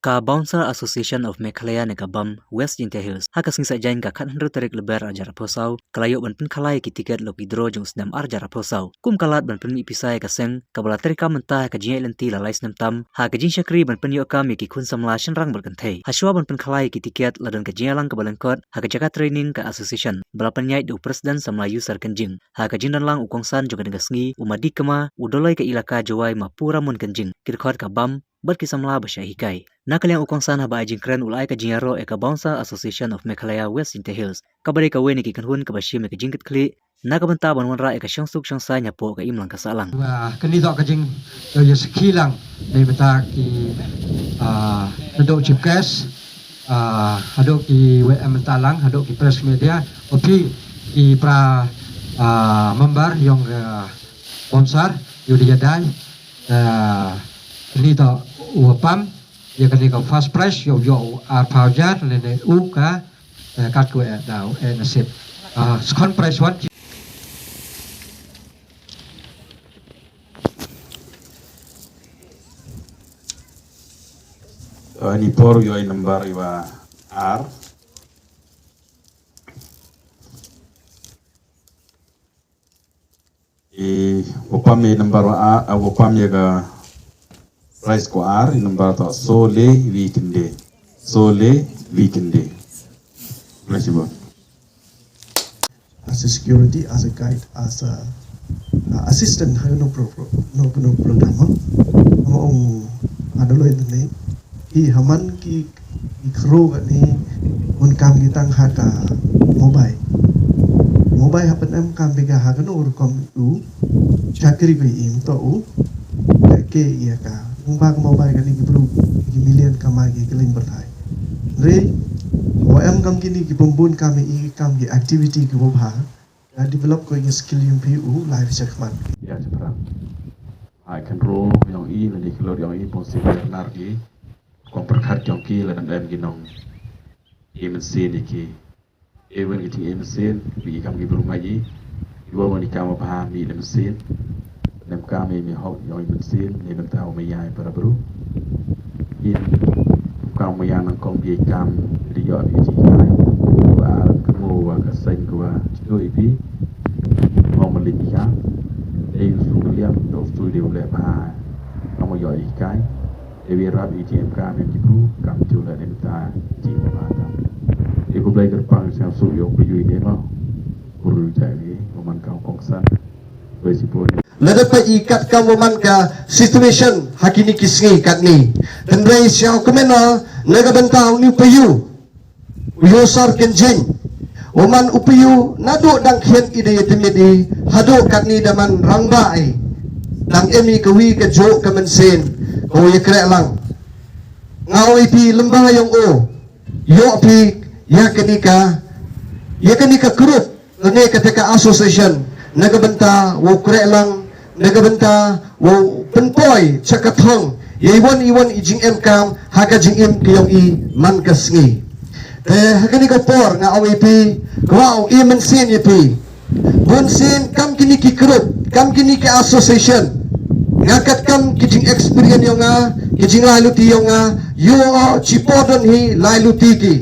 Ka Bouncer Association of Meghalaya Negabam West Jinta Hills haka sing sajain ka kan handro tarik lebar ajar posau kalayo ban pen kalai ki tiket lo pidro jong snam arjar posau kum kalat ban pen ipisai ka seng kabala tarik ka menta ka jinai lenti la lais nam tam ha ka jin shakri ban pen yo ka mi ki kun samla shan rang ber kanthei haswa ban pen kalai ki tiket ladan ka jinlang ka balan kot ha ka jaga training ka association balapan nyai do president samla user kanjing ha ka jin lang ukongsan juga dengan sngi umadi kama udolai ka ilaka jawai ma pura mun kanjing kirkhot ka bam bat kisamla basya hikai nakaliang ukong sana ba ajing kren ulai ka jingaro e ka Bouncer Association of Meghalaya West Jinta Hills kabare ka weni ki kanhun ka bashi me ka jingkit kli nakabanta ban wanra e ka syangsuk syangsa nyapo ka imlang ka salang wa kani dok ka jing yo ya sekilang dai bata ki dok chipkes hadok ki WM talang hadok ki press media opi ki pra member yang sponsor yudi yadai kani dok upam ya kani ka fast price yo paujar lene u ka kat ko dau nasib second price one ni por yo number iwa R upam ni number A upam ya ga price ko R number to sole weekend flexible as a security, as a guide, as a assistant, no program. Ano lo ini? Haman ki kru ni unkam kita haka mobile happen am kam bega haka no urkom u chakri be im to u ke iya ka umbak mobile kan ki bro ki million kamai ki keling bertai re OM kam kini ki pembun kami kam ki activity ki bobha develop ko skill yung PU live segment ya cepat I can roll yang i lagi keluar yang i possible lagi komperkat yang ki ladan dem ginong mesin iki even itu mesin bi kam ki belum lagi dua wanita mau paham di mesin dan kami hok yang mesin ni bentau mayai para bro in kamu yang nangkong di kam di yo di kai wa kamu wa kaseng wa tu ipi mau melihia suliam do studio le pa kamu yo di kai ewi rap ITM kami di bro kam tu la den ta ji ma ta iku blai gerpang sang su yo ku yu de ma uru jai man kau kongsan besipun Lada pa ikat ka waman ka situation hakini kisngi kat ni. Dan rai siyaw kumena nagabantao ni upayu. Uyosar kenjeng. Waman upayu nado dang kien ide yatimidi hado kat ni daman rangbaay. Dang emi kawi ka jo kamansin. Kawi krek lang. Ngawi pi lembah yung o. Yo pi yakani ka group. Lagi ketika association. Nagabanta wo krek lang. Nagabanta wo penpoy cakathong iwan ijing kam haga jing kiyong i man kasngi hagani ko por nga awp wow i mensin ipi bonsin kam kini ki group kam kini ki association ngakat kam kijing experience yo nga kijing laluti yo nga yo chipodon hi laluti ki